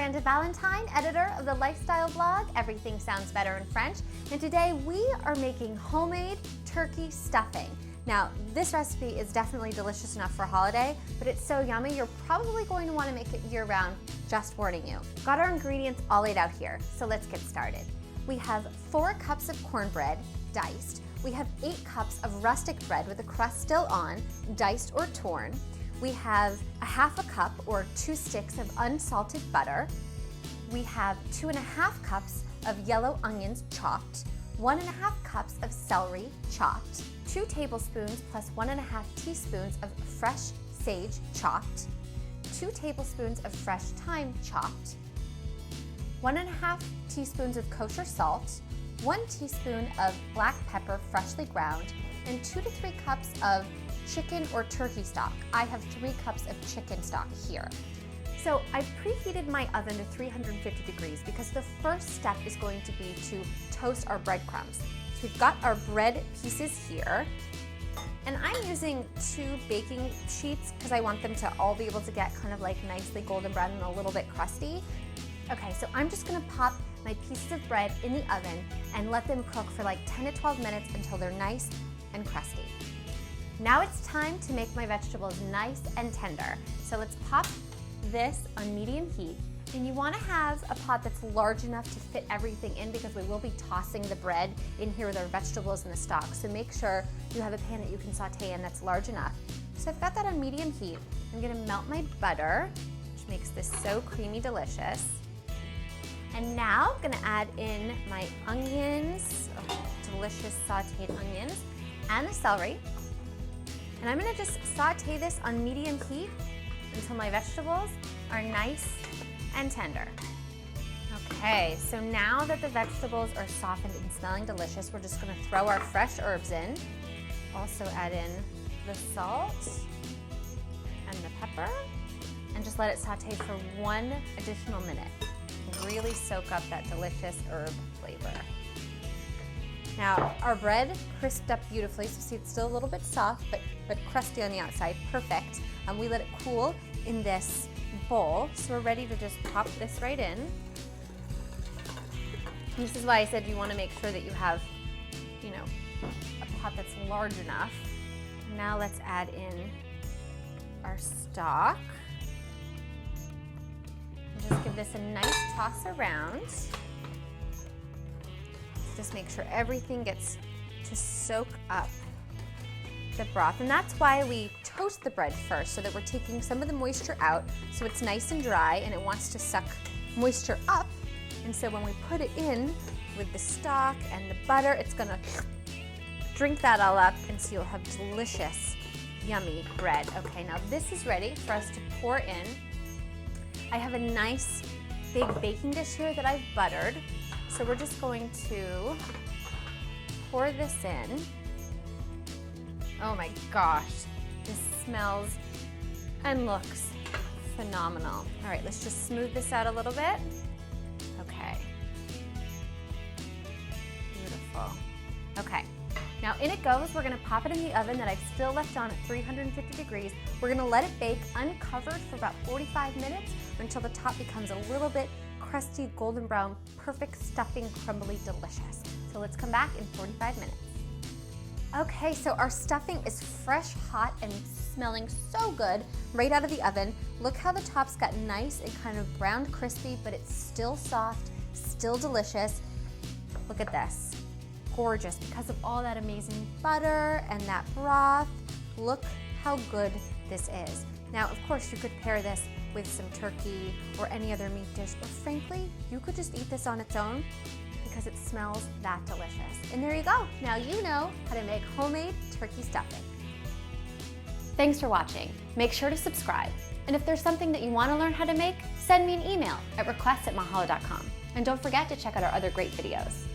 Miranda Valentine, editor of the lifestyle blog Everything Sounds Better in French, and today we are making homemade turkey stuffing. Now, this recipe is definitely delicious enough for holiday, but it's so yummy you're probably going to want to make it year-round, just warning you. Got our ingredients all laid out here, so let's get started. We have 4 cups of cornbread, diced. We have 8 cups of rustic bread with the crust still on, diced or torn. We have a half a cup or 2 sticks of unsalted butter. We have 2.5 cups of yellow onions chopped, 1.5 cups of celery chopped, 2 tablespoons plus 1.5 teaspoons of fresh sage chopped, 2 tablespoons of fresh thyme chopped, 1.5 teaspoons of kosher salt, 1 teaspoon of black pepper freshly ground, and 2 to 3 cups of chicken or turkey stock. I have 3 cups of chicken stock here. So I've preheated my oven to 350 degrees because the first step is going to be to toast our breadcrumbs. So we've got our bread pieces here, and I'm using 2 baking sheets because I want them to all be able to get kind of like nicely golden brown and a little bit crusty. Okay, so I'm just gonna pop my pieces of bread in the oven and let them cook for like 10 to 12 minutes until they're nice and crusty. Now it's time to make my vegetables nice and tender. So let's pop this on medium heat. And you want to have a pot that's large enough to fit everything in because we will be tossing the bread in here with our vegetables and the stock. So make sure you have a pan that you can saute in that's large enough. So I've got that on medium heat. I'm going to melt my butter, which makes this so creamy delicious. And now I'm going to add in my onions, delicious sauteed onions, and the celery. And I'm gonna just saute this on medium heat until my vegetables are nice and tender. Okay, so now that the vegetables are softened and smelling delicious, we're just gonna throw our fresh herbs in. Also add in the salt and the pepper, and just let it saute for 1 additional minute. Really soak up that delicious herb flavor. Now, our bread crisped up beautifully, so see it's still a little bit soft, but crusty on the outside, perfect. We let it cool in this bowl, so we're ready to just pop this right in. This is why I said you want to make sure that you have, a pot that's large enough. Now let's add in our stock. Just give this a nice toss around. Just make sure everything gets to soak up the broth. And that's why we toast the bread first, so that we're taking some of the moisture out so it's nice and dry and it wants to suck moisture up. And so when we put it in with the stock and the butter, it's gonna drink that all up, and so you'll have delicious, yummy bread. Okay, now this is ready for us to pour in. I have a nice big baking dish here that I've buttered. So we're just going to pour this in. Oh my gosh, this smells and looks phenomenal. All right, let's just smooth this out a little bit. Okay, beautiful. Okay, now in it goes. We're gonna pop it in the oven that I've still left on at 350 degrees. We're gonna let it bake uncovered for about 45 minutes until the top becomes a little bit crusty, golden brown, perfect stuffing, crumbly, delicious. So let's come back in 45 minutes. Okay, so our stuffing is fresh, hot, and smelling so good right out of the oven. Look how the top's got nice and kind of browned crispy, but it's still soft, still delicious. Look at this, gorgeous because of all that amazing butter and that broth. Look how good this is. Now, of course, you could pair this with some turkey or any other meat dish, or frankly, you could just eat this on its own because it smells that delicious. And there you go. Now you know how to make homemade turkey stuffing. Thanks for watching. Make sure to subscribe. And if there's something that you want to learn how to make, send me an email at requests@mahalo.com. And don't forget to check out our other great videos.